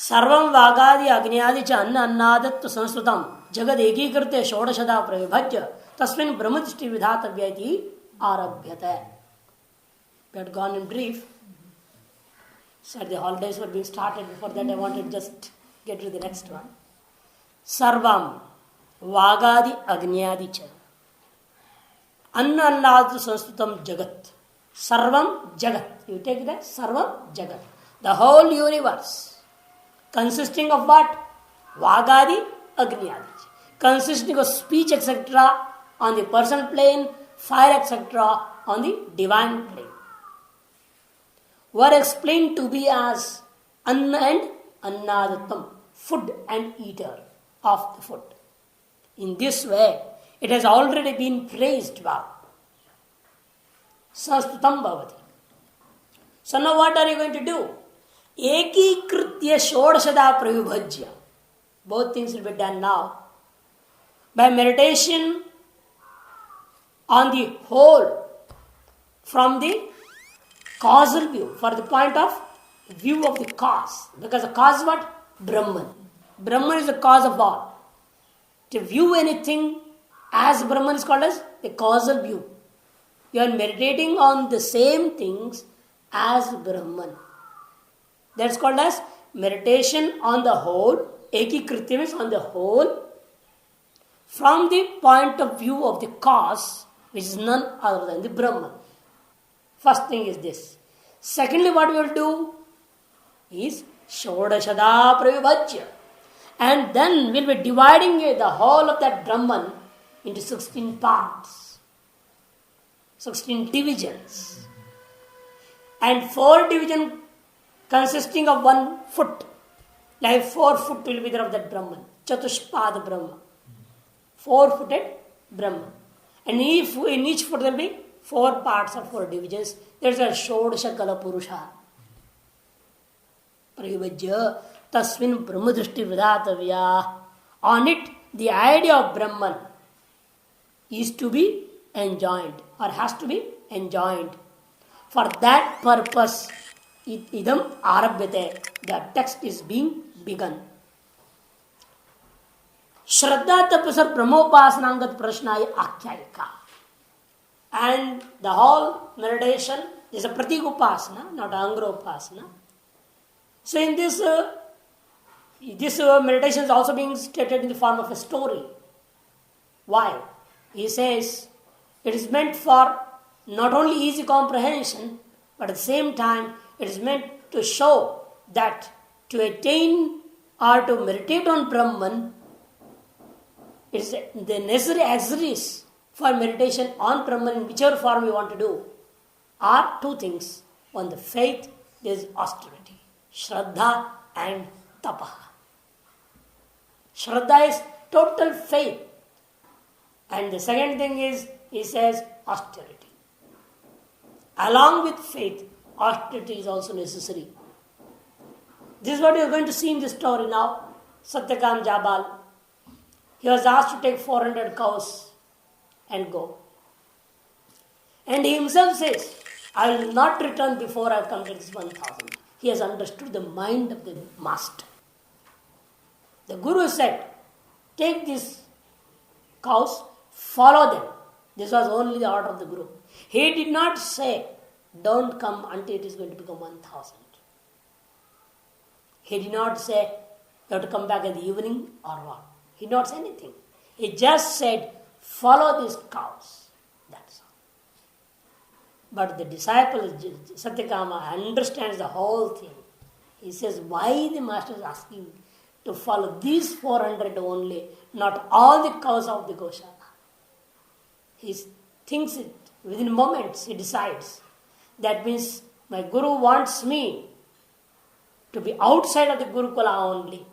सर्वं वागादि अग्न्यादि च अन्न अन्नादत्व संस्कृतं जगद एकीकृत्य षोडशदा प्रविभज्य तस्मिन् ब्रह्मदृष्टि विधातव्य इति आरभ्यते. We had gone in brief. So the holidays were being started. Before that I wanted to just get to the next one. Sarvam Vagadi Agnyadi Cha Anna Annadu Sanskritam Jagat. Sarvam Jagat. You take that? Sarvam Jagat. The whole universe. Consisting of what? Vagadi Agnyadi. Consisting of speech etc. on the personal plane, fire etc. on the divine plane. Were explained to be as Anna and Annadatam, food and eater of the food. In this way, it has already been praised by Sanskritam Bhavati. So now what are you going to do? Ekikritya Shodashada Pravibhajya. Both things will be done now. By meditation on the whole from the causal view, for the point of view of the cause. Because the cause is what? Brahman. Brahman is the cause of all. To view anything as Brahman is called as the causal view. You are meditating on the same things as Brahman. That's called as meditation on the whole. Ekikritya means on the whole. From the point of view of the cause, which is none other than the Brahman. First thing is this. Secondly, what we will do is Shodashada Pravibhajya. And then we will be dividing the whole of that Brahman into 16 parts, 16 divisions. And 4 divisions consisting of 1 foot. Like 4 foot will be there of that Brahman. Chatushpada Brahma. 4-footed Brahman. And in each foot there will be 4 parts or 4 divisions. There is a Shodasha Kala Purusha. Pravibhajya Tasmin Brahmadrishti Vidatavya. On it, the idea of Brahman is to be enjoined or has to be enjoined. For that purpose, idam arabhyate. The text is being begun. Shraddha Tapasar Brahmopasanangat Prashnaya Akhyayika. And the whole meditation is a pratikupasana, not angropasana. So in this meditation is also being stated in the form of a story. Why? He says it is meant for not only easy comprehension, but at the same time it is meant to show that to attain or to meditate on Brahman is the necessary accessories for meditation on Brahman in whichever form you want to do are 2 things. One, the faith, there is austerity. Shraddha and tapaha. Shraddha is total faith. And the second thing is, he says, austerity. Along with faith, austerity is also necessary. This is what you are going to see in this story now. Satyakam Jabal. He was asked to take 400 cows and go. And he himself says, I will not return before I have completed this 1000. He has understood the mind of the master. The Guru said, take these cows, follow them. This was only the order of the Guru. He did not say, don't come until it is going to become 1000. He did not say, you have to come back in the evening or what. He did not say anything. He just said, follow these cows. That's all. But the disciple, Satyakama, understands the whole thing. He says, why the master is asking to follow these 400 only, not all the cows of the Goshala. He thinks it within moments, he decides. That means my Guru wants me to be outside of the Gurukula only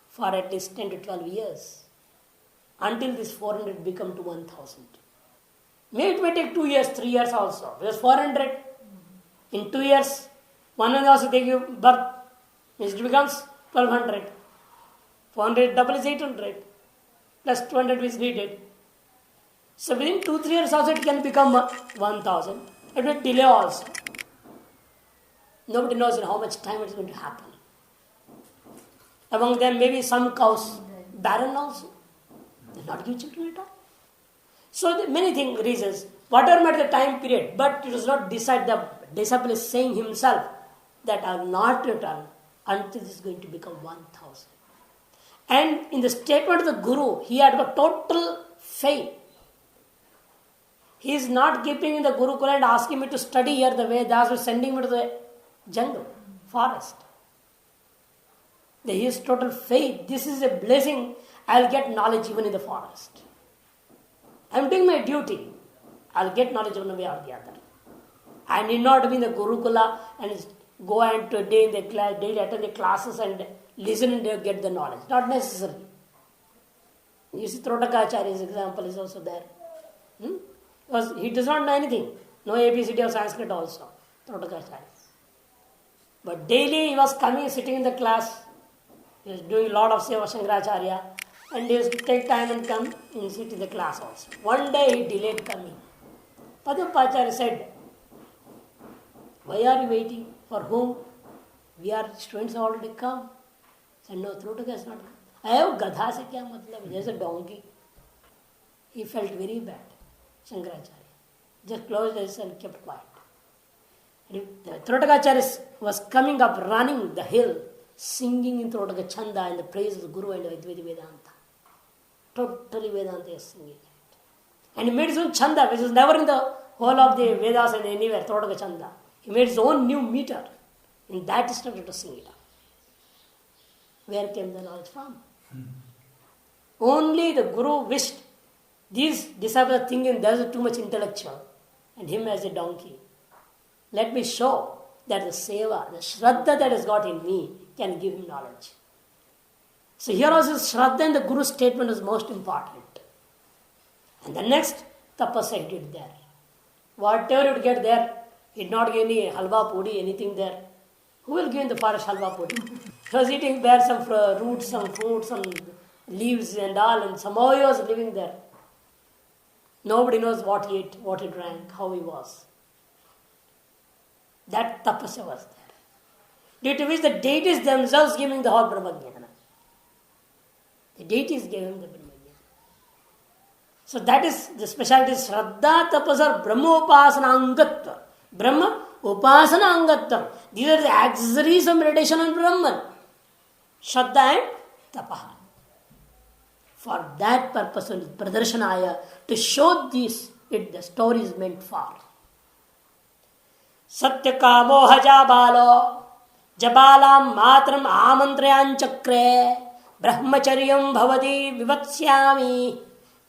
for at least 10 to 12 years until this 400 become to 1000. Maybe it may take 2 years, 3 years also. Because 400 in 2 years, one will also take you birth. Means it becomes 1200. 400 double is 800. Plus 200 is needed. So within 2-3 years also it can become 1000. It will delay also. Nobody knows in how much time it is going to happen. Among them maybe some cows, barren also. They not give children at all. So many things, reasons, whatever matter the time period, but it does not decide. The disciple is saying himself that I will not return until this is going to become 1000. And in the statement of the Guru, he had got total faith. He is not keeping in the Gurukula and asking me to study here the Vedas or sending me to the jungle, forest. He has total faith. This is a blessing. I'll get knowledge even in the forest. I'm doing my duty. I'll get knowledge one way or the other. I need not be in the Gurukula and go and to day in the class, daily attend the classes and listen and get the knowledge. Not necessary. You see, Trotakacharya's example is also there. Because he does not know anything. No ABCD of Sanskrit also. Trotakacharya. But daily he was coming, sitting in the class. He was doing a lot of Seva Shankaracharya. And he used to take time and come and sit in the class also. One day he delayed coming. Padmapacharya said, why are you waiting? For whom? We are students have already come. Said, no, Trotaka is not come. I have gadha se kya matlab? There's a donkey. He felt very bad. Shankaracharya just closed his and kept quiet. Trotakacharya was coming up, running the hill, singing in Trotaka Chanda and the praise of the Guru and Advaita Vedanta. Totally Vedanta is singing. And he made his own Chanda, which was never in the whole of the Vedas and anywhere, Trotaka Chanda. He made his own new meter. In that he started to sing it up. Where came the knowledge from? Only the Guru wished these disciples are thinking there's too much intellectual and him as a donkey. Let me show that the seva, the shraddha that has got in me can give him knowledge. So here also shraddha in the Guru's statement is most important. And the next tapasya he did there. Whatever you would get there, he did not get any halwa pudi, anything there. Who will give in the forest halwa pudi? He was eating there some roots, some fruits, some leaves and all, and somehow he was living there. Nobody knows what he ate, what he drank, how he was. That tapasya was there. Due to which the deities themselves giving the whole Brahmajnana. The deities gave him the Brahmajnana. So that is the specialty. Shraddha, tapasya, Brahma upasana angatva. Brahma upasana angatva. These are the accessories of meditation on Brahman. Shraddha and tapaha. For that purpose, pradarsanaya, to show this, the story is meant for. Satya kamo hajabalo, jabalam matram amantrayan chakre, brahmacharyam bhavati vivatsyami,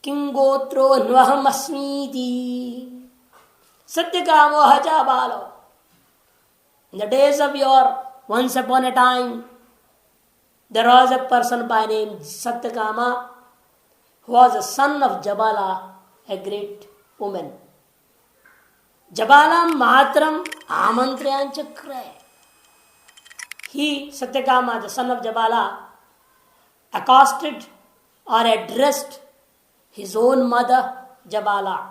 kingotro nvaham asmiti. Satya kamo hajabalo. In the days of yore, once upon a time, there was a person by name Satyakama, who was a son of Jabala, a great woman. Jabala matram amantrayan chakre. He, Satyakama, the son of Jabala, accosted or addressed his own mother, Jabala.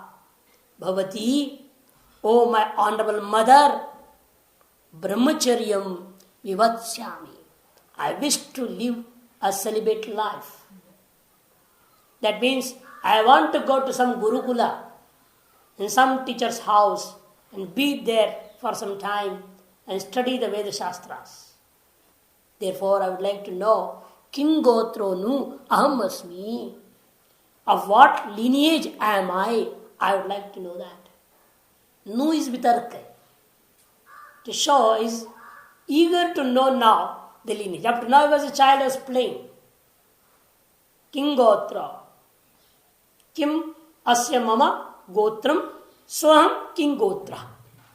Bhavati, O my honorable mother, brahmacharyam vivatsyami. I wish to live a celibate life. That means I want to go to some Gurukula, in some teacher's house, and be there for some time and study the Veda Shastras. Therefore, I would like to know, Kingotro nu aham asmi. Of what lineage am I? I would like to know that. Nu is vitarka. To show is eager to know now the lineage. Up to now, as a child, I was playing. Kingotra. Kim asya mama gotram swaham kingotra.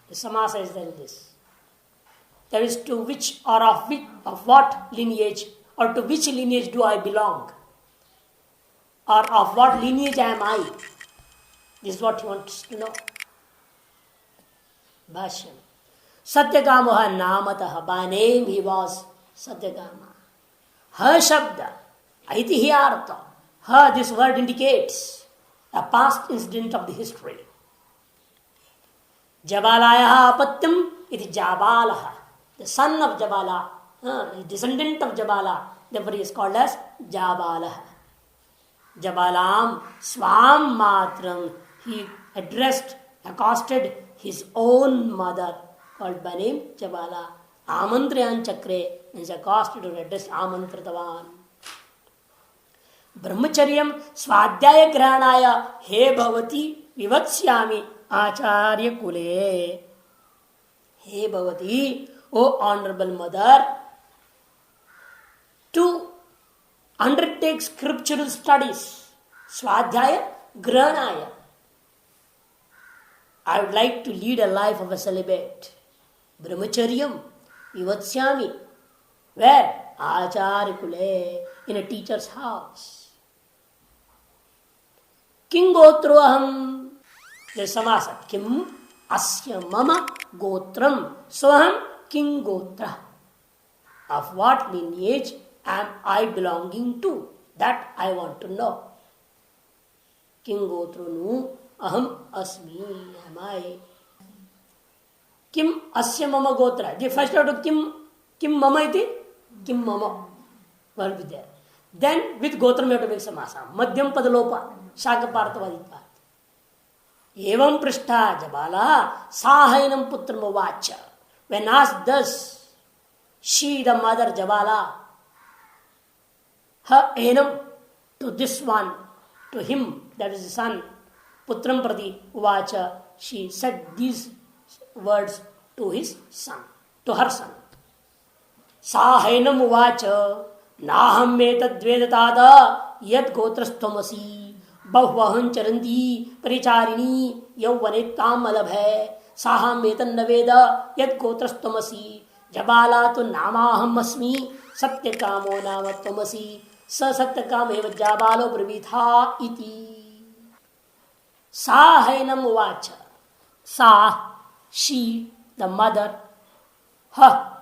The samasa is there in this. That is to which or of what lineage or to which lineage do I belong? Or of what lineage am I? This is what he wants to know. Bhashyam. Satyakamaha namataha. By name he was Satyakama. Ha shabda. Aiti hiyartha. Ha, this word indicates a past incident of the history. Jabalaya apatyam iti Jabalaha. The son of Jabala, descendant of Jabala, Therefore he is called as Jabala. Jabalam Swam Matram. He accosted his own mother, called by name Jabala. Amantrayan Chakre means accosted or addressed Amantratavan. Brahmacharyam Swadhyaya Granaya He Bhavati Vivatsyami Acharya Kule. He Bhavati, O honorable mother, to undertake scriptural studies. Swadhyaya Granaya. I would like to lead a life of a celibate. Brahmacharyam Vivatsyami. Where? Acharya Kule, in a teacher's house. King Gotroham. There's samasa. Kim asya mama gotram. Soham King Gotra. Of what lineage am I belonging to? That I want to know. King Gotranu aham asmi. Am I? Kim asya mama gotra. The first out of Kim mama iti. Kim mama. Will be there. Then with Gotra we have to make samasa. Madhyam padalopa. Shakapartavaditvat. Evam prishta Jabala Sahainam putram vacha. When asked thus, she, the mother Jabala, her enam to this one, to him, that is the son, putram prati vacha, she said these words to his son, to her son. Sahainam vacha Naham metadvedatada yad gotrastvamasi bahvahan charanti paricharini yauvanetam alabhay saham metannaveda yad gotrastvamasi Jabala tu namaham asmi satyakamo namatvamasi sa satyakam eva jabalo brabitha iti. Sahainam vacha. Sa, she, the mother, her,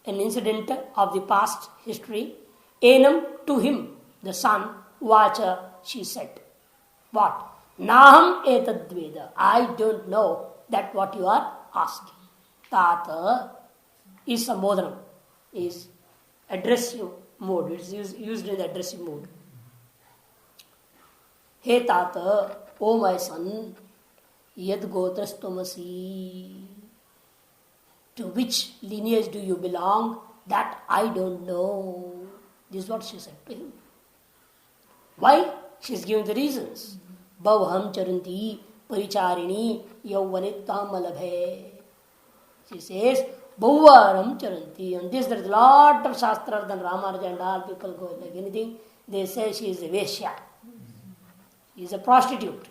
an incident of the past history. Enam, to him, the son, vacha, she said. What? Naham etadveda. I don't know that what you are asking. Tata is sambodhanam, is addressive mode. It's used in the addressive mode. Hey Tata, O my son, yad gotrastvamasi. To which lineage do you belong? That I don't know. This is what she said to him. Why? She is giving the reasons. Bhavham charanti paricharini yauvanittam alabhe. She says, Bhavaram charanti. On this there is a lot of shastras than Ramanuja and all people go like anything. They say she is a Veshya. She is a prostitute.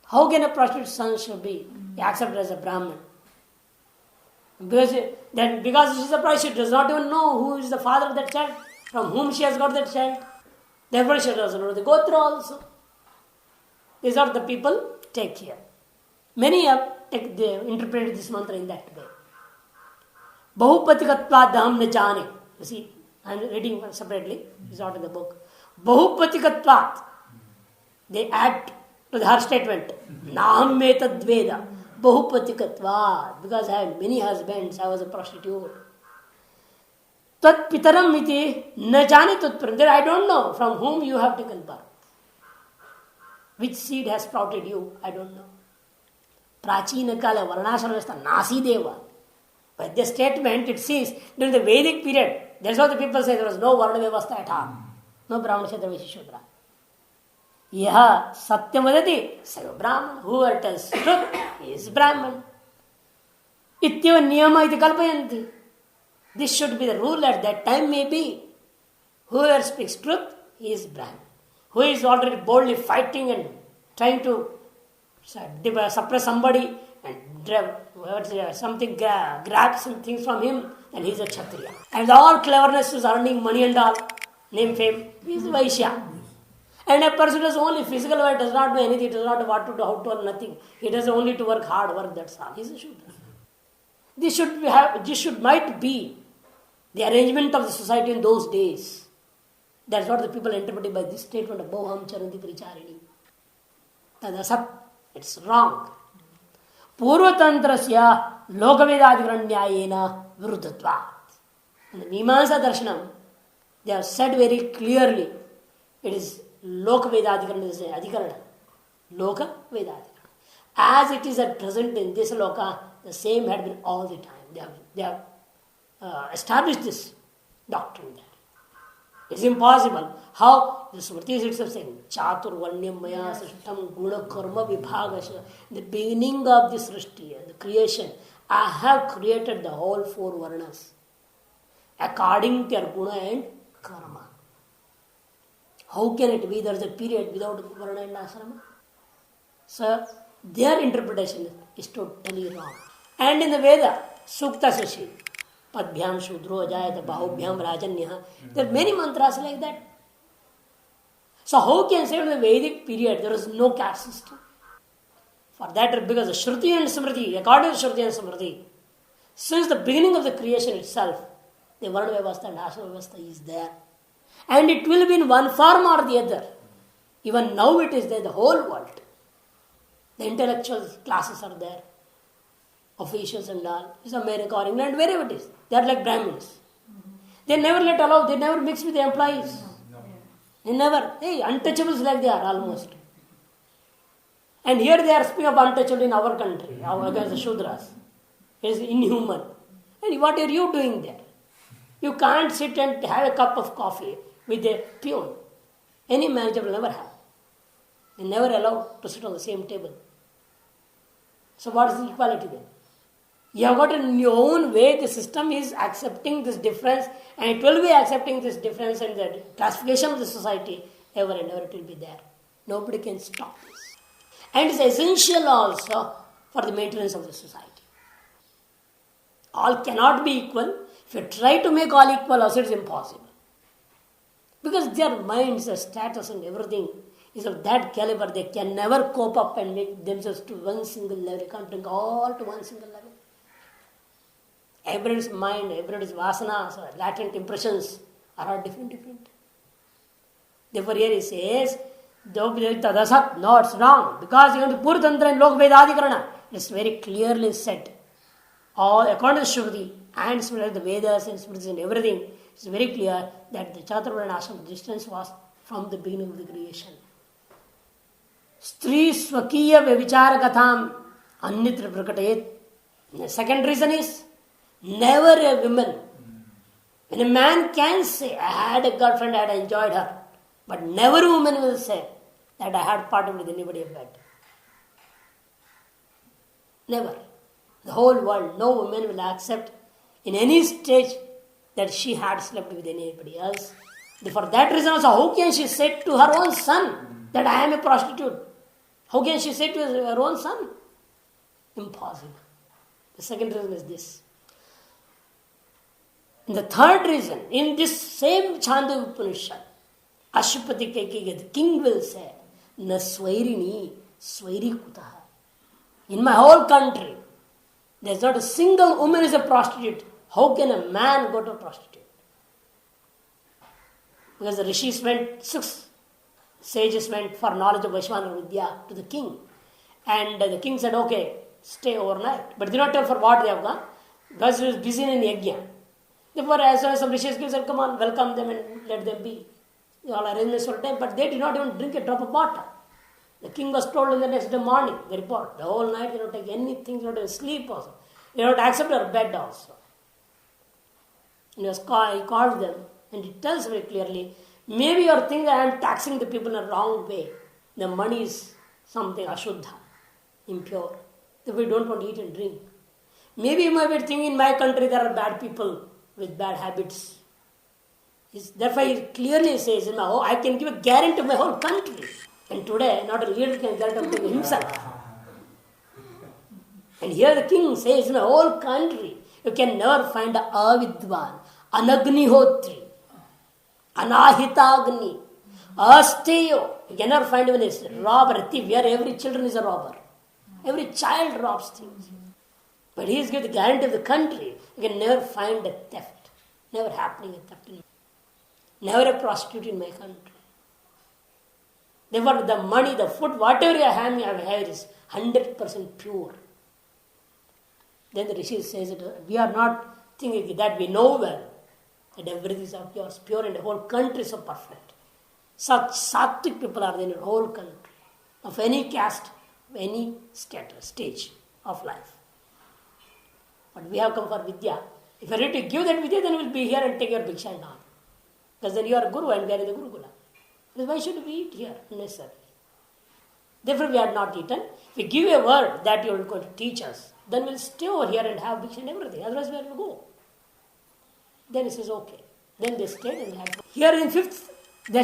How can a prostitute's son should be accepted as a Brahman? Because she is a prostitute, she does not even know who is the father of that child, from whom she has got that child. Therefore she doesn't know the Gotra also. These are the people take care. Many have interpreted this mantra in that way. Bahupatikatvat daham na jane. You see, I am reading separately. It's not in the book. Bahupatikatvat. They add to her statement. Naham metadveda. Bahupatikatvat. Because I had many husbands, I was a prostitute. Tat pitaram iti na jane tutparam. There I don't know from whom you have taken birth. Which seed has sprouted you, I don't know. Prachina kala varnashrama nasi deva. By this statement it says during the Vedic period, that's what the people say, there was no varna vyavastha at all. No Brahmana, Kshatriya, Vaishya, Shudra. Yaha satyam vadati seva Brahman. Whoever tells truth is Brahman. Ityava niyama iti kalpayanti. This should be the rule at that time, maybe. Whoever speaks truth, he is Brahman. Who is already boldly fighting and trying to suppress somebody and grab some things from him, then he is a Kshatriya. And all cleverness is earning money and all, name, fame, he is Vaishya. And a person does only physical work, does not do anything, does not know what to do, how to do, nothing. He does only to work hard work, that's all. He is a Shudra. This might be the arrangement of the society in those days. That's what the people interpreted by this statement of Bhavham charanti paricharini. Tadasat. It's wrong. Purvatantrasya lokavedadigranyayena viruddhatvat. In the Mimamsa darshanam, They have said very clearly, it is Loka Vedadikarana, is Adhikarana. Loka Vedadikarana. As it is at present in this Loka, the same had been all the time. They have established this doctrine there. It's impossible. How? The Smriti is itself saying, Chatur Varnyam Maya Srishtam Guna Karma Vibhagasha. The beginning of this Srishti, the creation, I have created the whole four Varnas according to their Guna and Karma. How can it be there is a period without Varna and Asrama? So, their interpretation is totally wrong. And in the Veda, Sukta Sashi, Padbhyam Shudro Ajayata Bahubhyam Rajanya, there are many mantras like that. So how can say in the Vedic period there is no caste system? For that, because the Shruti and Smriti, according to Shruti and Smriti, since the beginning of the creation itself, the Varna Vyavastha and Ashrama Vyavastha is there. And it will be in one form or the other. Even now it is there, the whole world. The intellectual classes are there. Officials and all. It's America or England, wherever it is. They are like Brahmins. They never they never mix with the employees. They never, untouchables like they are almost. And here they are speaking of untouchable in our country, against the Shudras. It is inhuman. And what are you doing there? You can't sit and have a cup of coffee with a peon. Any manager will never have. They never allowed to sit on the same table. So what is the equality then? You have got in your own way, the system is accepting this difference, and it will be accepting this difference, and the classification of the society, ever and ever it will be there. Nobody can stop this. And it's essential also for the maintenance of the society. All cannot be equal. If you try to make all equal, also it is impossible. Because their minds, their status and everything is of that caliber, they can never cope up and make themselves to one single level. You can't bring all to one single level. Everybody's mind, everybody's vasanas, or latent impressions are all different. Therefore here he says, Tadasat, no, it's wrong. Because you have the Puratantra and Loka Vedadikarana, it's very clearly said. All according to Shruti and the Vedas and Smritis and everything, it's very clear that the Chaturvarna Ashrama distance was from the beginning of the creation. Stri Swakiya Vyavicharakatham Katham Annitra Prakatayet. The second reason is, never a woman. When a man can say, I had a girlfriend, I had enjoyed her, but never a woman will say that I had parted with anybody of bed. Never. The whole world, no woman will accept in any stage that she had slept with anybody else. For that reason also, how can she say to her own son that I am a prostitute? How can she say to her own son? Impossible. The second reason is this. And the third reason, in this same Chandogya Upanishad, Ashupati Kaikiga, the king will say, Na Swairini, Swairi Kutaha. In my whole country, there is not a single woman is a prostitute. How can a man go to a prostitute? Because the rishis went, 6 sages went for knowledge of Vaishvanara Vidya to the king. And the king said, okay, stay overnight. But did not tell for what they have gone. Because he was busy in yajna. Therefore, as soon as some rishis said, come on, welcome them and let them be. All arrangements for a time. But they did not even drink a drop of water. The king was told in the next day morning, the report, the whole night they don't take anything, they don't even sleep also. They don't accept their bed also. And he called them and he tells very clearly, maybe you are thinking I am taxing the people in a wrong way. The money is something ashuddha, impure. Therefore we don't want to eat and drink. Maybe you might be thinking in my country there are bad people with bad habits. Therefore he clearly says, I can give a guarantee of my whole country. And today, not a leader can guarantee himself. And here the king says, in the whole country, you can never find a avidvan, anagnihotri, anahitagni, asteyo. You can never find even a robber, a thief. Here every children is a robber. Every child robs things. But he is giving the guarantee of the country. You can never find a theft. Never happening a theft. Never a prostitute in my country. Therefore, the money, the food, whatever you have is 100% pure. Then the Rishi says, we are not thinking that we know well. and everything is of yours, pure, and the whole country is so perfect. Such sattvic people are there in the whole country, of any caste, of any stage of life. But we have come for Vidya. If you are ready to give that Vidya, then we will be here and take your Bhiksha and all. Because then you are Guru and we are in the Gurukula. Why should we eat here unnecessarily? Therefore, we are not eaten. If we give a word that you are going to teach us, then we will stay over here and have Bhiksha and everything. Otherwise, we will go. Then he says, okay. Then they stayed and had. Here in 5th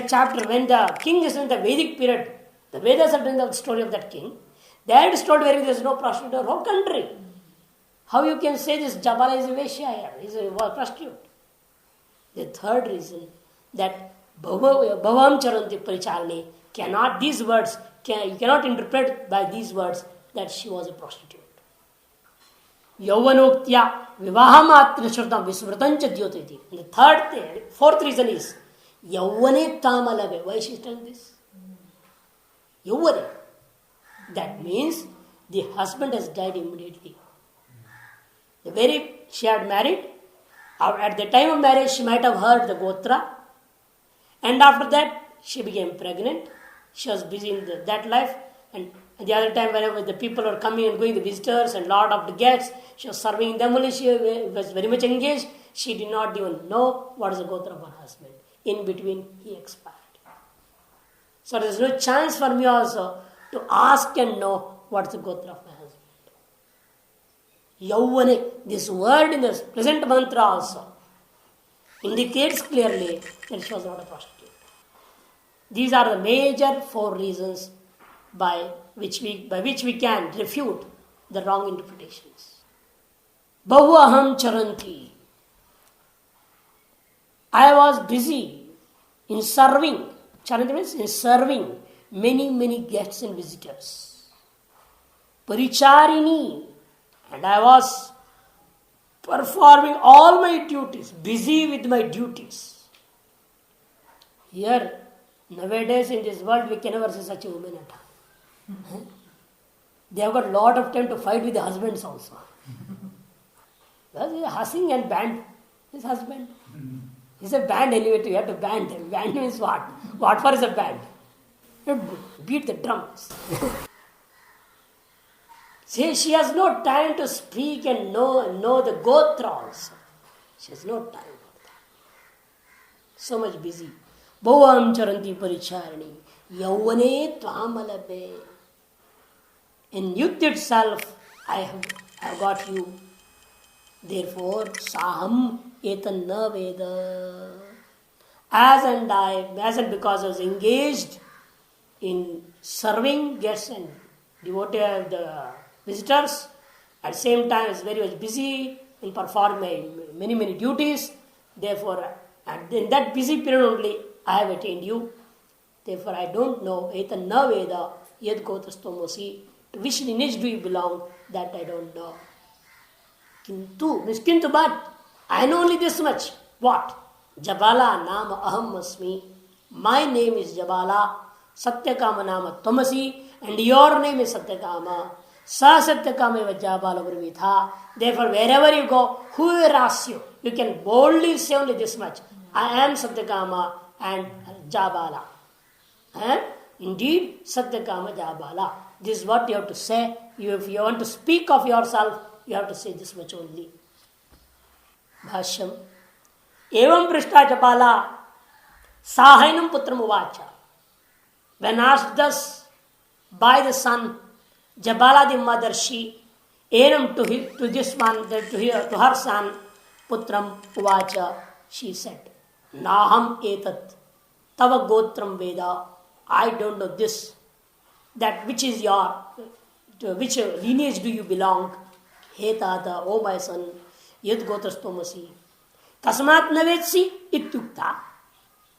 chapter, when the king is in the Vedic period, the Vedas are doing the story of that king. They had story where there is no prostitute in the whole country. How you can say this Jabala is a Vaishya here, is a prostitute? The third reason that Bhavam Charanti Parichalani cannot, these words, you cannot interpret by these words that she was a prostitute. Yauvanoktya vivaham shrutam vismrutancha dyoteti. And the fourth reason is Yauvane tamalave. Why she is telling this? Yauvane. That means the husband has died immediately. She had married. At the time of marriage, she might have heard the Gotra. And after that, she became pregnant. She was busy in that life. And the other time, whenever the people were coming and going, the visitors and lot of the guests, she was serving them only. She was very much engaged. She did not even know what is the Gotra of her husband. In between, he expired. So there is no chance for me also to ask and know what is the Gotra of my husband. Yauvane, this word in the present mantra also indicates clearly that she was not a prostitute. These are the major 4 reasons by which we can refute the wrong interpretations. Bahu aham charanti. I was busy in serving. Charanti means in serving many guests and visitors. Paricharini. And I was performing all my duties, busy with my duties. Here, nowadays in this world, we can never see such a woman at all. They have got a lot of time to fight with the husbands also. Hussing and band his husband. He's a band anyway, you have to band him. Band means what? What for is a band? You beat the drums. See, she has no time to speak and know the Gotra also. She has no time for that. So much busy. Bhavam charanti paricharani. Yauvane tvamalabe. In youth itself, I have got you. Therefore, saham etan na veda. As and because I was engaged in serving guests and devotee the visitors, at the same time I was very much busy in performing many duties. Therefore, in that busy period only, I have attained you. Therefore, I don't know, etan na veda, yad gotrastomosi, to which lineage do you belong, that I don't know. Kintu, but I know only this much. What? Jabala nama aham asmi. My name is Jabala. Satyakama nama Tamasi. And your name is Satyakama. Sa Satyakama eva Jabala Brahmitha. Therefore, wherever you go, whoever asks you, you can boldly say only this much. I am Satyakama and Jabala. And indeed, Satyakama Jabala. This is what you have to say. If you want to speak of yourself, you have to say this much only. Bhashyam. Evam prishta Jabala Sahainam Putram Uvacha. When asked thus by the son, Jabala the mother, she, Enam to this one, to her son, Putram Uvacha, she said, Naham etat tava gotram veda. I don't know this. That which is to which lineage do you belong? He tata, O my son, yad gotrastomasi. Tasmat navetsi ityukta.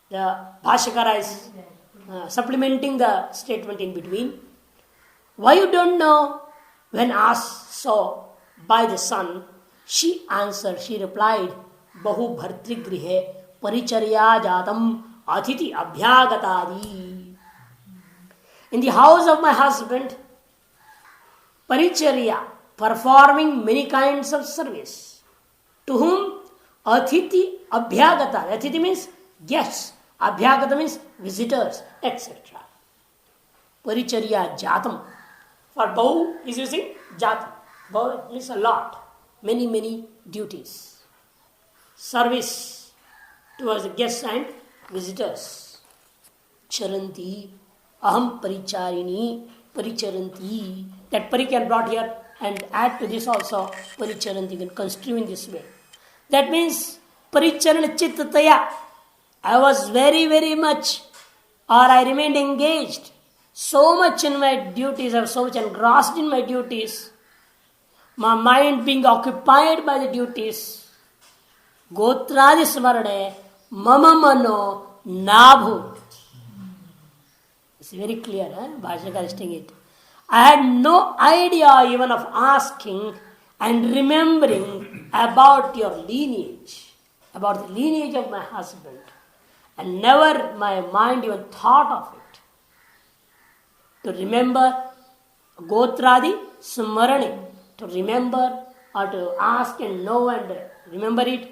The Bhashyakara is supplementing the statement in between. Why you don't know? When asked so by the son, she answered, she replied, Bahu bhartri grihe paricharya jatam athiti abhyagatadi. In the house of my husband, paricharya, performing many kinds of service. To whom? अतिथि अभ्यागता, अतिथि means guests, अभ्यागता means visitors etcetera. परिचर्या जातम, for bow is using jatam. Bow means a lot, many duties. Service towards the guests and visitors. Charanti, aham paricharini, paricharanti. That pari can brought here and add to this also. Paricharanti can construe in this way. That means paricharana chittataya. I was very much, or I remained engaged so much in my duties, I was so much engrossed in my duties, my mind being occupied by the duties. Gotradi smarane mama mano nabhu. It's very clear, Bhashakar is saying it. I had no idea even of asking and remembering about your lineage, about the lineage of my husband. And never my mind even thought of it. To remember Gotradi Smarane, to remember or to ask and know and remember it.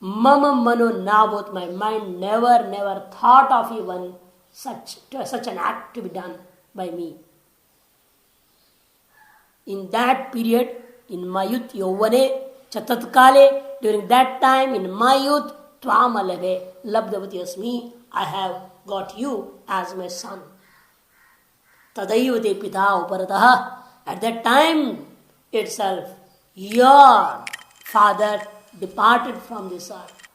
Mama Mano Nabot, my mind never thought of even such an act to be done by me. In that period, in my youth, Yovane, Chatatkale, during that time, in my youth, Twamalave, Labdavati Asmi, I have got you as my son. Tadayavate Pita Uparataha. At that time itself, your father departed from this earth.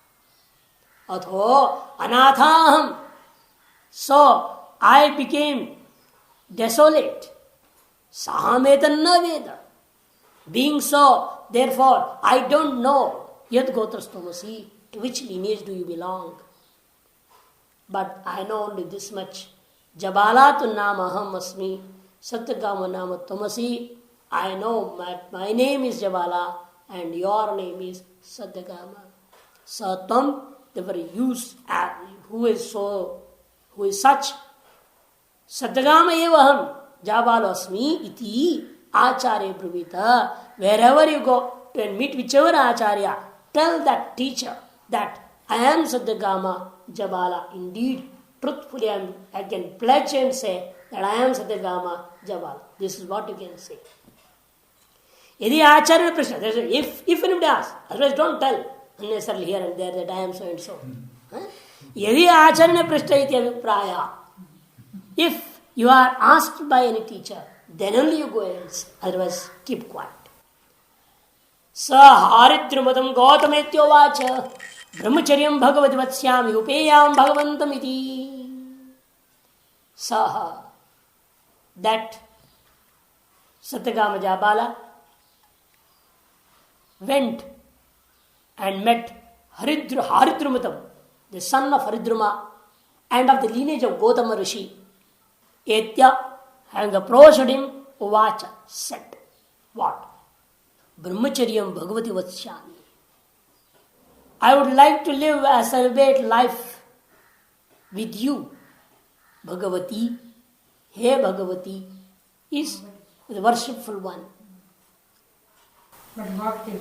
Atho anathaham. So I became desolate. Sahametanna Veda. Being so, therefore, I don't know. Yad Gotrastomasi, to which lineage do you belong? But I know only this much. Jabalatu nama aham asmi, Satyagama nama tamasi. I know my name is Jabala and your name is Satyagama. Satam, they were used as who is such. Satyagama evaham, Jabala asmi iti acharya bruvita. Wherever you go to meet whichever acharya, tell that teacher that I am Satyagama Jabala. Indeed, truthfully I can pledge and say that I am Satyagama Jabala. This is what you can say. Yadi Acharya Prashna, if anybody asks, otherwise don't tell unnecessarily here and there that I am so and so. Yadi Acharya Prashna iti avipraya. If you are asked by any teacher, then only you go and answer. Otherwise, keep quiet. Sa haridrumatam Gautametyo vacha brahmacharyam bhagavati vatsyami upeyam bhagavantam iti. Saha, that Satyagama Jabala went and met Haridrumatam, the son of Haridruma and of the lineage of Gautama Rishi. Etya, having approached him, Uvacha, said, what? Brahmacharyam Bhagavati Vatsyami. I would like to live a celibate life with you. Bhagavati, He Bhagavati, is the worshipful one. But vocative?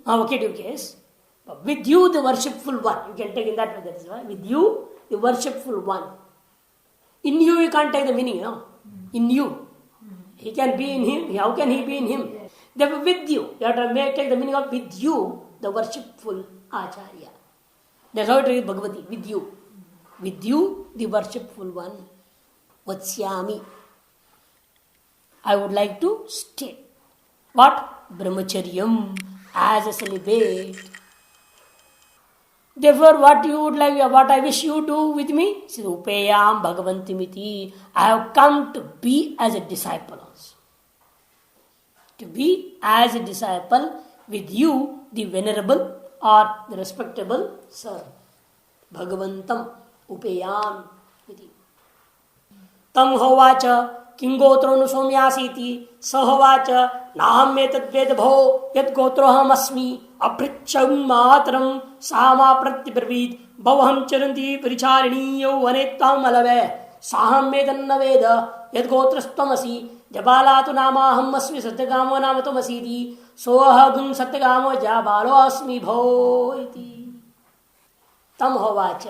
Vocative case. But with you, the worshipful one. You can take in that way. That is why. With you, the worshipful one. In you, you can't take the meaning, no? In you. He can be in him. How can he be in him? Therefore, with you. You have to take the meaning of with you, the worshipful Acharya. That's how it is Bhagavati. With you. With you, the worshipful one. Vatsyami. I would like to stay. What? Brahmacharyam, as a celibate. Therefore, what you would like, what I wish you do with me? Says Upeyam Bhagavantimiti. I have come to be as a disciple also. To be as a disciple with you, the venerable or the respectable sir. Bhagavantam Upeyam iti. Tam hovacha Kingotro somyasiti sahovacha nahamme tadved bho yad gotroham asmi apricham matram sama pratyabravit bhavaham charanti paricharini yovanettam alave saham medanna veda yad gotrastamasi jabalatu namaham asmi satyagamo namatam asiti सोऽहं सत्यकामो जाबालोऽस्मि भो इति तम होवाच.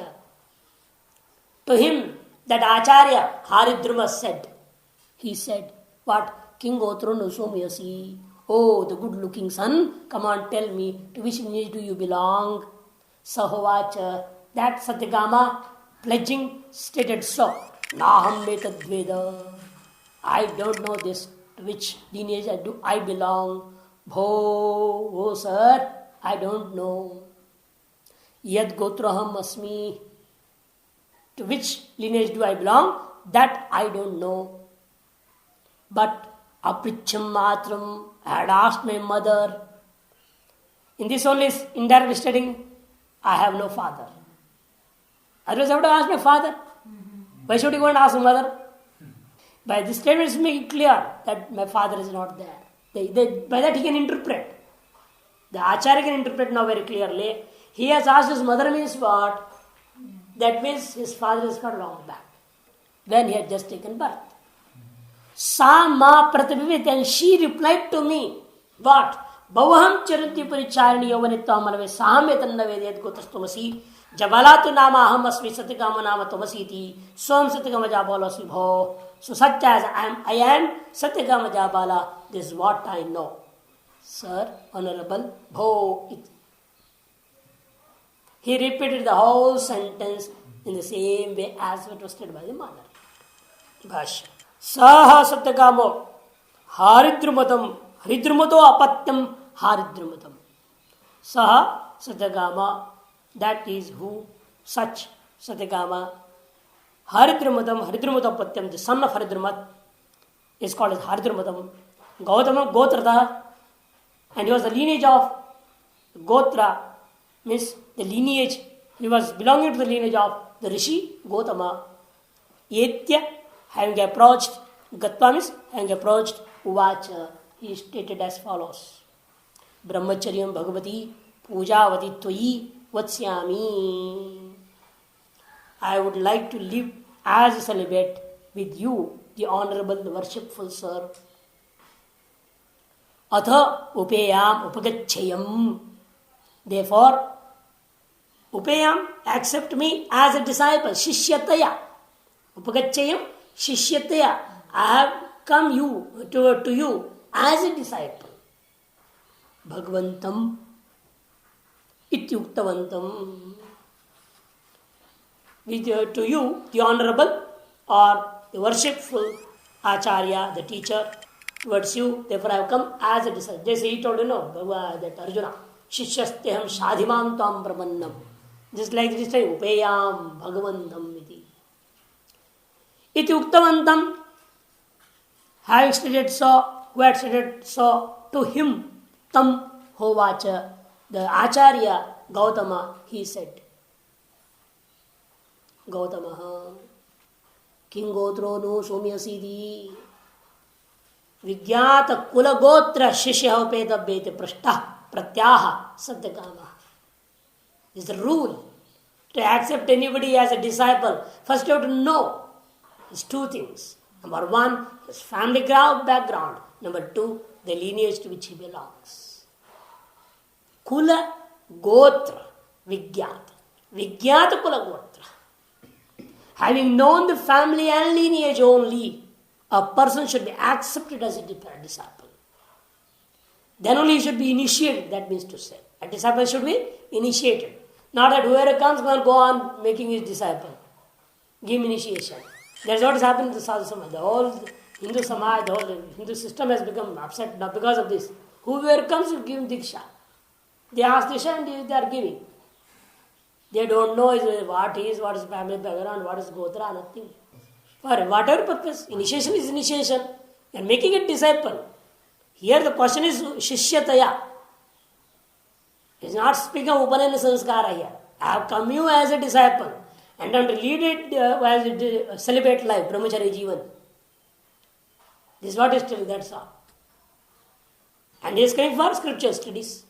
To him, that Acharya Haridruma said, he said, what? King Gotra no somyasi. Oh, the good looking son, come on, tell me, to which lineage do you belong? Sahovacha, that Satyagama pledging stated so. Naham metadveda. I don't know this, to which lineage I belong. Bho, oh sir, I don't know. Yad Gotraham asmi. To which lineage do I belong? That I don't know. But apricham matram, I had asked my mother. In this only indirectly stating, I have no father. Otherwise I would have asked my father. Why should you go and ask my mother? By this statement is making clear that my father is not there. By that he can interpret. The Acharya can interpret now very clearly. He has asked his mother means what? That means his father is not long back, when he had just taken birth. Sa ma pratabhivit, and she replied to me, what? Bhavaham charanti paricharini yavanitva manave saham etanna vedayat gotastomasi jabalatu nama aham asmi satyakama nama tomasi iti swam satyakama jabala asmi bho. So such as I am satyakama jabala, this is what I know. Sir, honorable bho iti. He repeated the whole sentence in the same way as it was stated by the mother. Bhashya. Saha Satyakamo Haridrumatam Haridrumato apatyam Haridrumatam. Saha Satyakama, that is who, such Satyakama. Haridrumatam Haridrumatapatyam, the son of Haridrumat, is called as Haridrumatam. Gautama Gotrata, and he was the lineage of Gotra, means the lineage, he was belonging to the lineage of the Rishi Gotama. Etya, having approached, Gatva means having approached, Uvacha, he stated as follows. Brahmacharyam Bhagavati Pujavati Tvayi Vatsyami. I would like to live as a celibate with you, the honorable, the worshipful sir. Atha upeyam upagachayam. Therefore, upayam, accept me as a disciple. Shishyataya. Upagachayam, shishyataya. I have come to you as a disciple. Bhagvantam ityuktavantam. To you, the honorable or the worshipful Acharya, the teacher, towards you, therefore I have come as a disciple. Just he told that Arjuna, Shishyasteham Shadhimam Tam Brahmannam. Just like this time, Upeyam Bhagavantam iti. Iti Uktavantam, having stated so, who had stated so, to him, Tam Hovacha, the Acharya Gautama, he said, Gautamaha, King Gotro no Somyasidi, Vigyata Kula Gotra Shishya Upeta Bete Prashta Pratyaha Satyakama. This is the rule. To accept anybody as a disciple, first you have to know these two things. Number one, his family background. Number two, the lineage to which he belongs. Kula Gotra Vigyata. Vigyata Kula Gotra. Having known the family and lineage only, a person should be accepted as a disciple. Then only he should be initiated, that means to say. A disciple should be initiated. Not that whoever comes can go on making his disciple. Give him initiation. That's what has happened in the Sadhu Samaj. The whole Hindu Samaj, the whole Hindu system has become upset now because of this. Whoever comes, you give him Diksha. They ask Diksha and they are giving. They don't know what is family background, what is Gotra, nothing. For whatever purpose, initiation is initiation. You are making a disciple. Here the question is Shishyataya. It's not speaking of Upanayana Sanskara here. I have come you as a disciple and am to lead it as a celibate life, Brahmacharya Jivan. This is what is telling, that's all. And he is coming for scripture studies.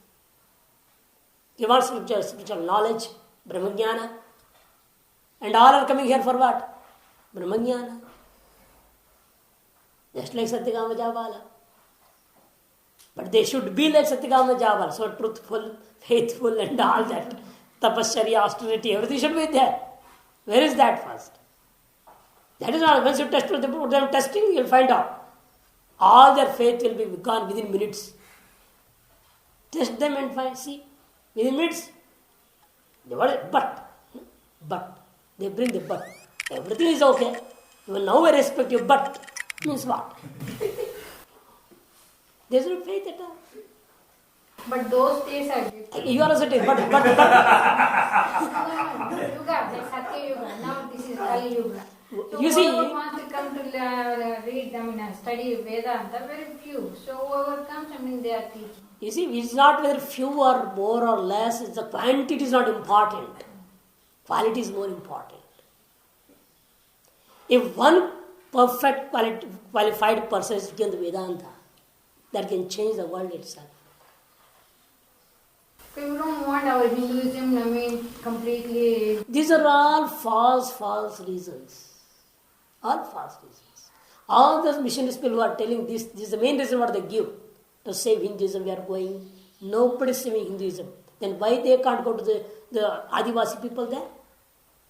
He wants spiritual knowledge, Brahmajnana. And all are coming here for what? Brahmajnana. Just like Satyakama Jabala. But they should be like Satyakama Jabal, so truthful, faithful, and all that. Tapasya, austerity, everything should be there. Where is that first? That is not. Once you test them, put them testing, you'll find out. All their faith will be gone within minutes. Test them and find, see, within minutes. But. They bring the but. Everything is okay. Even now I respect you, but means what? There is no faith at all. But those days are different. You are also saying, but. Yuga, that's Satya Yuga. Now this is Kali Yuga. So You see- whoever wants to come to read, study Vedanta, very few. So whoever comes, they are teaching. You see, it's not whether few or more or less, it's the quantity is not important. Quality is more important. If one perfect qualified person is given the Vedanta, that can change the world itself. We don't want our Hinduism, completely. These are all false reasons. All false reasons. All those missionaries people who are telling this is the main reason what they give. To save Hinduism, we are going. Nobody is saving Hinduism. Then why they can't go to the Adivasi people there?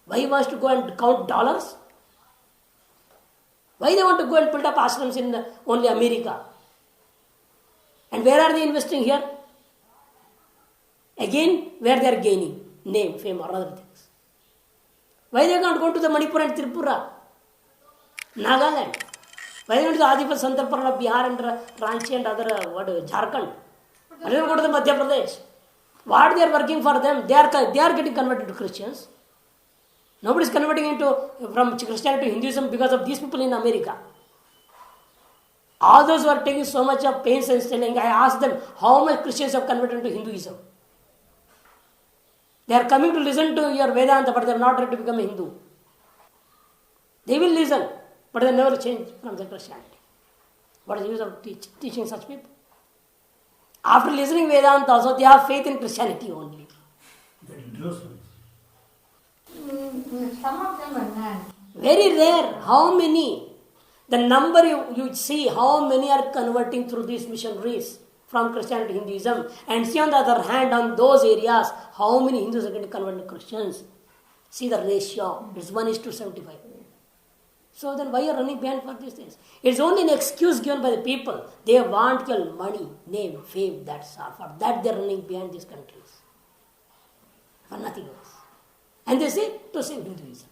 Why he wants to go and count dollars? Why they want to go and build up ashrams in only America? And where are they investing here? Again, where they are gaining name, fame or other things. Why they can't go to the Manipur and Tripura? Nagaland? Why they go to the Adipati Santarpana, Bihar and Ranchi and other, Jharkhand? Why they don't go to the Madhya Pradesh? What they are working for them? They are getting converted to Christians. Nobody is converting from Christianity to Hinduism because of these people in America. All those who are taking so much of pains and telling, I asked them, how much Christians have converted to Hinduism? They are coming to listen to your Vedanta, but they are not ready to become a Hindu. They will listen, but they never change from their Christianity. What is the use of teaching such people? After listening Vedanta also, they have faith in Christianity only. Some of them are not. Very rare. How many? The number you see, how many are converting through these missionaries from Christianity to Hinduism, and see on the other hand, on those areas, how many Hindus are going to convert to Christians. See the ratio. It's 1:75. So then why are you running behind for these things? It's only an excuse given by the people. They want your money, name, fame, that's all. For that they are running behind these countries. For nothing else. And they say to save Hinduism.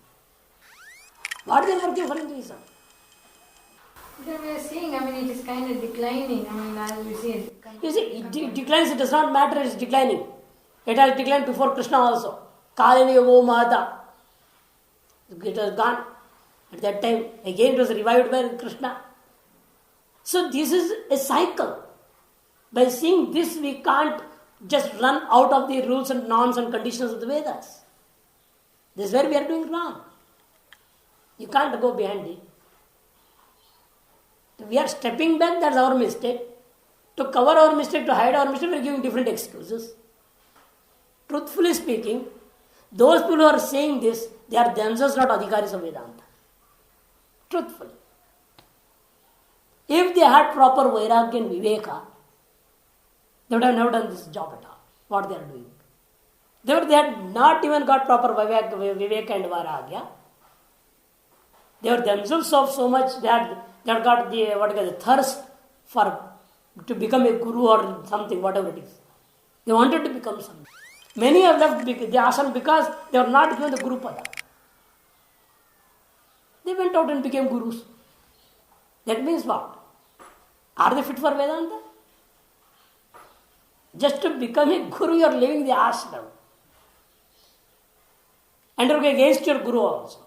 What they are working for Hinduism? Then we are seeing, it is kind of declining. As we see it. You see, it declines, it does not matter, it is declining. It has declined before Krishna also. Kalini Yogo Mahata. It was gone. At that time, again it was revived by Krishna. So this is a cycle. By seeing this, we can't just run out of the rules and norms and conditions of the Vedas. This is where we are doing wrong. You can't go behind it. We are stepping back, that's our mistake. To cover our mistake, to hide our mistake, we are giving different excuses. Truthfully speaking, those people who are saying this, they are themselves not adhikaris of Vedanta. Truthfully. If they had proper Vairagya and Viveka, they would have never done this job at all, what they are doing. They had not even got proper Viveka and Vairagya. They were themselves so much, they had got the thirst to become a guru or something, whatever it is. They wanted to become something. Many have left the ashram because they were not given the Guru Pada. They went out and became gurus. That means what? Are they fit for Vedanta? Just to become a guru, you are leaving the ashram. And you are against your guru also.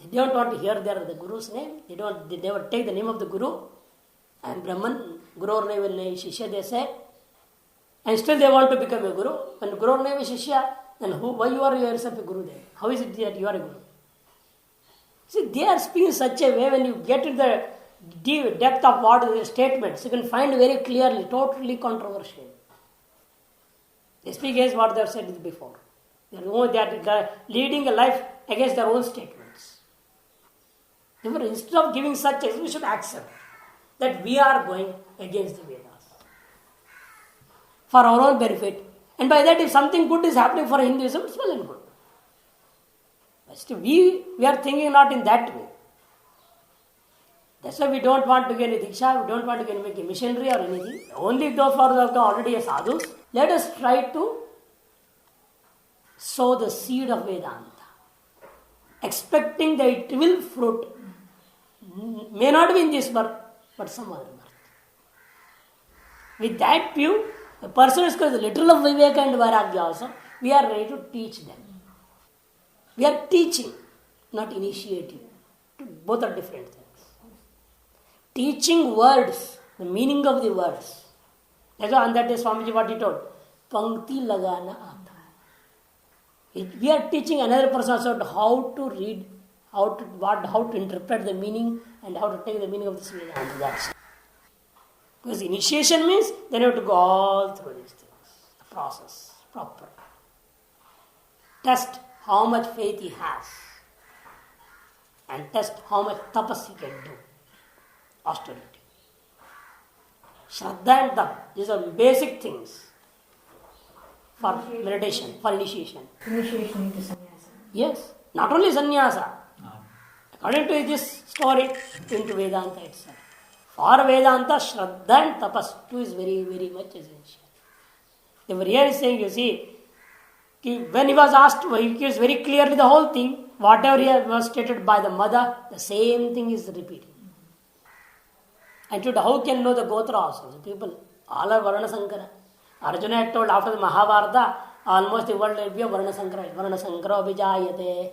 They don't want to hear the guru's name. They never take the name of the guru. I am Brahman, Guru or Neva Shishya, they say. And still they want to become a guru. When Guru or Neva Shishya, then why you are yourself a guru then? How is it that you are a guru? See, they are speaking such a way, when you get to the deep depth of what is the statements, you can find very clearly, totally controversial. They speak against what they have said before. They are leading a life against their own statements. Therefore, instead of giving such as, we should accept that we are going against the Vedas. for our own benefit. And by that, if something good is happening for Hinduism, it's well and good. But still, we are thinking not in that way. That's why we don't want to get a diksha, we don't want to make a missionary or anything. Only those who are already a sadhus, let us try to sow the seed of Vedanta, expecting that it will fruit. May not be in this birth, but some other birth. With that view, the person is called little of Viveka and Vairagya also, we are ready to teach them. We are teaching, not initiating. Both are different things. Teaching words, the meaning of the words. That's why on that day Swamiji what he told, Pankti lagana aata hai. We are teaching another person also how to read, how to interpret the meaning and how to take the meaning of this Vedanta. That's it. Because initiation means then you have to go all through these things. The process, proper. Test how much faith he has. And test how much tapas he can do. Austerity. Shraddha and tap. These are basic things for meditation, for initiation. Initiation into sannyasa. Yes. Not only sannyasa. According to this story, into Vedanta itself. For Vedanta, Shraddha and Tapas too is very, very much essential. The Varya is saying, you see, when he was asked, he gives very clearly the whole thing, whatever was stated by the mother, the same thing is repeating. And today, how can know the Gotra also? The people, all are Varna Sankara. Arjuna had told after the Mahabharata, almost the world will be a Varna Sankara. Varna Sankara Vijayate.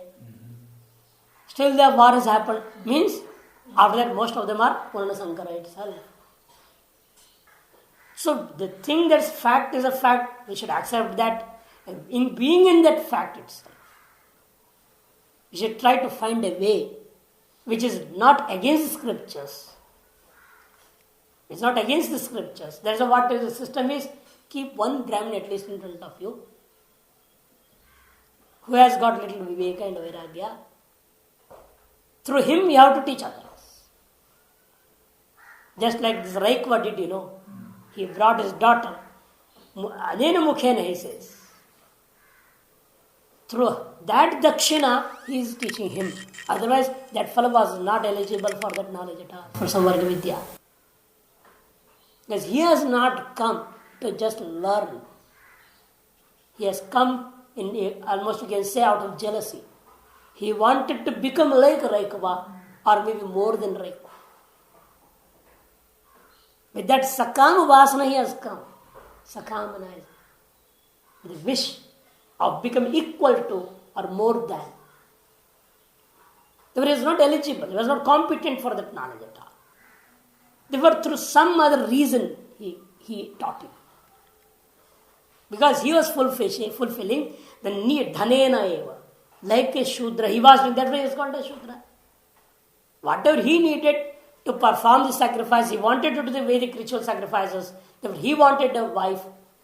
Still the war has happened. Means, after that, most of them are Varna Sankara itself. So, the thing that's fact is a fact. We should accept that. And in being in that fact itself, we should try to find a way which is not against the scriptures. It's not against the scriptures. That's what the system is. Keep one Brahmin at least in front of you who has got little Viveka and Vairagya. Through him, you have to teach others. Just like this Raikva did, he brought his daughter. Adena Mukhena, he says. Through that Dakshina, he is teaching him. Otherwise, that fellow was not eligible for that knowledge at all, for Samvarga Vidya. Because he has not come to just learn. He has come in almost, you can say, out of jealousy. He wanted to become like Raikva, or maybe more than Raikva. With that Sakam Vasana he has come. Sakamana is the wish of becoming equal to or more than. He was not eligible, he was not competent for that knowledge at all. Therefore, through some other reason, he taught him. Because he was fulfilling the need, dhanena eva. Like a Shudra, he was doing that way, he is called a Shudra. Whatever he needed to perform the sacrifice, he wanted to do the Vedic ritual sacrifices, therefore he wanted a wife,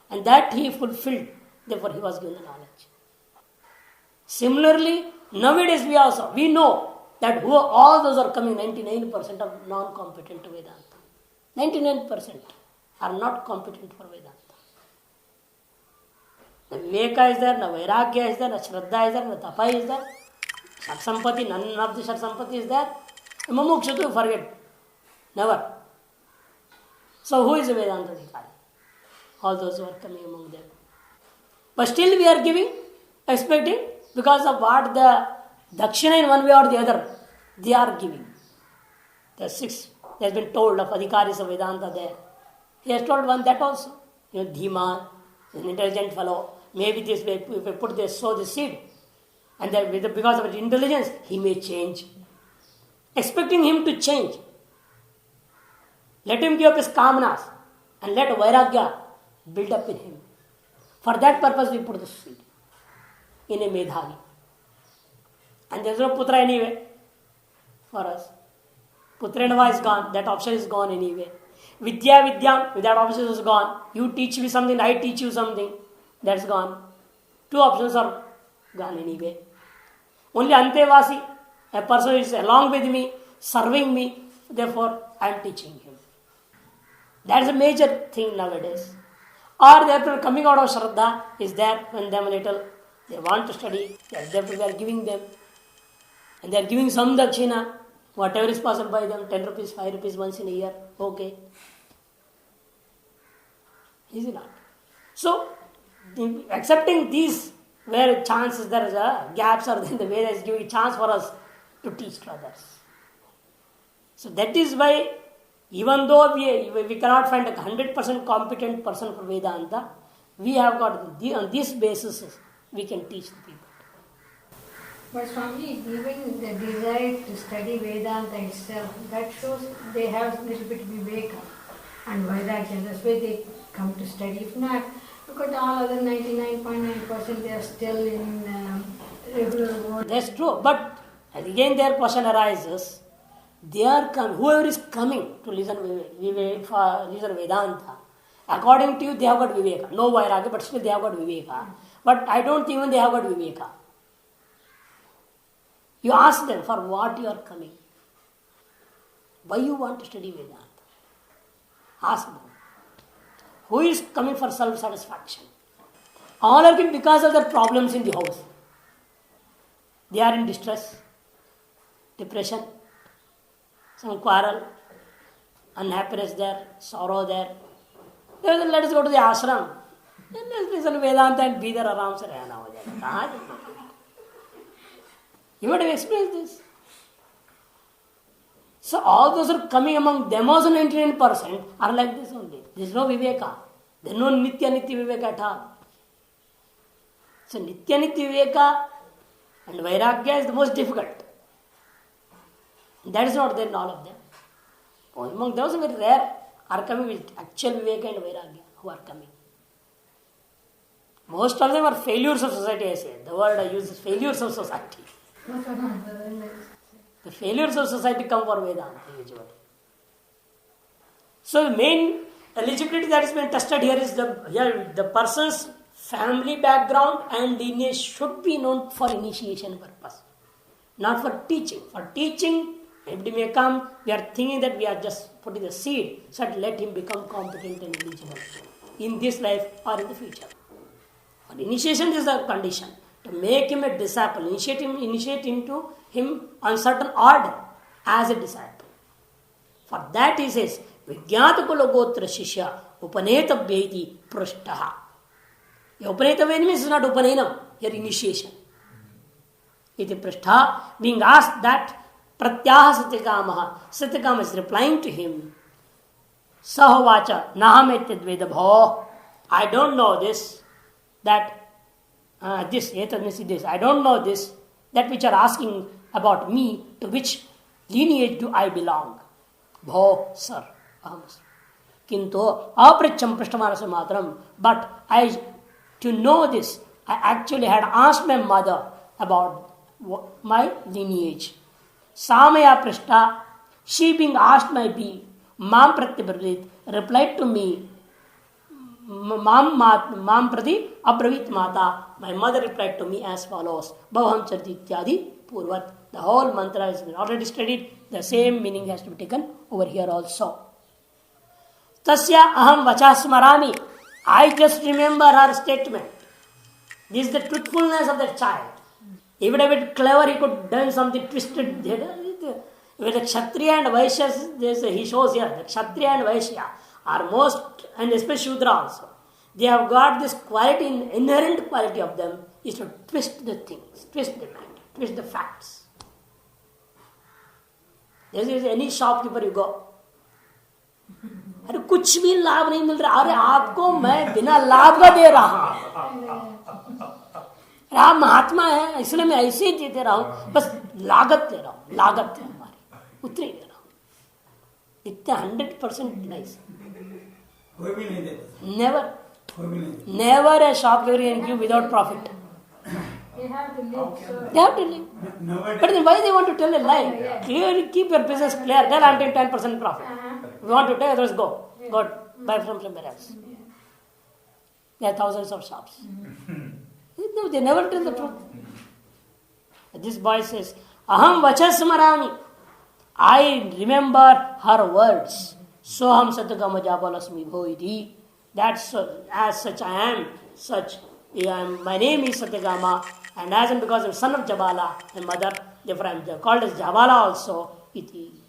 and that he fulfilled, therefore he was given the knowledge. Similarly, nowadays we know that all those are coming, 99% are non-competent to Vedanta. 99% are not competent for Vedanta. The Viveka is there, no Vairagya is there, no Shraddha is there, no Tapa is there. Shat Sampati, none of the Shat Sampati is there. Mumuksha too, forget. Never. So who is a Vedanta Adhikari? All those who are coming among them. But still we are giving, expecting, because of what the Dakshina in one way or the other, they are giving. There are 6. There has been told of Adhikaris of Vedanta there. He has told one that also. Dhiman, an intelligent fellow. Maybe this way, if we put this, sow the seed, and then because of his intelligence, he may change. Expecting him to change. Let him give up his kamanas and let Vairagya build up in him. For that purpose, we put the seed in a Medhavi. And there is no Putra anyway for us. Putrenava is gone, that option is gone anyway. Vidya, that option is gone. You teach me something, I teach you something, that's gone. 2 options are gone anyway. Only Antevasi, a person is along with me, serving me, therefore I am teaching him. That is a major thing nowadays. Or they are coming out of Shraddha is there when them a little. They want to study, therefore we are giving them. And they are giving some dakshina, whatever is possible by them, 10 rupees, 5 rupees once in a year, okay. Is it not? So, accepting these where chances there is a gaps are in the Veda is giving chance for us to teach to others. So that is why even though we cannot find a 100% competent person for Vedanta, we have got on this basis we can teach the people. But Swami, even the desire to study Vedanta itself, that shows they have a little bit Viveka and Vairagya. That's why they come to study. If not, look at all other 99.9%, they are still in regular work. That's true. But again their question arises, they are whoever is coming to listen Vedanta, according to you they have got Viveka. No Vairagya, but still they have got Viveka. But I don't think even they have got Viveka. You ask them for what you are coming. Why you want to study Vedanta? Ask them. Who is coming for self-satisfaction? All are coming because of their problems in the house. They are in distress, depression, some quarrel, unhappiness there, sorrow there. Let us go to the ashram. Let's listen Vedanta and be there around. You would have explained this. So all those who are coming among them also 99% are like this only. There is no Viveka. There is no Nitya Viveka at all. So Nitya Viveka and Vairagya is the most difficult. That is not there in all of them. Among those very rare are coming with actual Viveka and Vairagya who are coming. Most of them are failures of society, I say. The word I use is failures of society. The failures of society come for Vedanta usually. So the main eligibility that is being tested here is the person's family background and lineage should be known for initiation purpose, not for teaching. For teaching, everybody may come, we are thinking that we are just putting the seed, so let him become competent and eligible in this life or in the future. For initiation is the condition. To make him a disciple, initiate into him on certain order as a disciple. For that he says, Vijnata Kulagotra Shishya Upanetavyeti Prashtaha. Upanetavyeti means not Upanenam, here initiation. Iti Prashtaha, being asked that, Pratyaha Satyakamaha, Satyakama is replying to him, Sahavacha Nahametid Vedabho. I don't know this, that this, I don't know this, that which are asking about me, to which lineage do I belong? Bho, sir. Kinto, apracham prashtamanasa matram. But to know this, I actually had asked my mother about my lineage. Samaya prashta, she being asked my be, mam pratyabravit, replied to me, Mam prati abravit mata. My mother replied to me as follows. Bhavam chariti ityadi purvat. The whole mantra has been already studied. The same meaning has to be taken over here also. Tasya aham vachasmarami. I just remember her statement. This is the truthfulness of that child. Even a bit clever, he could have done something twisted. With the Kshatriya and Vaishyas, he shows here, the Kshatriya and Vaishya are most, and especially Shudra also, they have got this quality, inherent quality of them, is to twist the things, twist the matter, twist the facts. There is any shopkeeper you go, अरे कुछ भी लाभ नहीं मिल रहा, अरे आपको मैं बिना लाभ का दे रहा हूं, आप महात्मा है इसलिए मैं ऐसे ही देते रहा हूं, बस लागत दे रहा हूं, लागत है हमारी उतनी दे रहा हूं, इतने 100% nice. Never a shopkeeper can give without profit. They have to live. So They have to live. But then why they want to tell a lie? Clearly keep your business clear. Then I'm taking 10% profit. If you want to take, others go. Go buy from somewhere else. There are thousands of shops. No, they never tell the truth. This boy says, Aham vachasmarami. I remember her words. Soham satyakama jabalasmi bhoidi. That's as such I am such. My name is Satyagama, and as and because I'm son of Jabala, my mother, therefore I am called as Jabala also. Iti.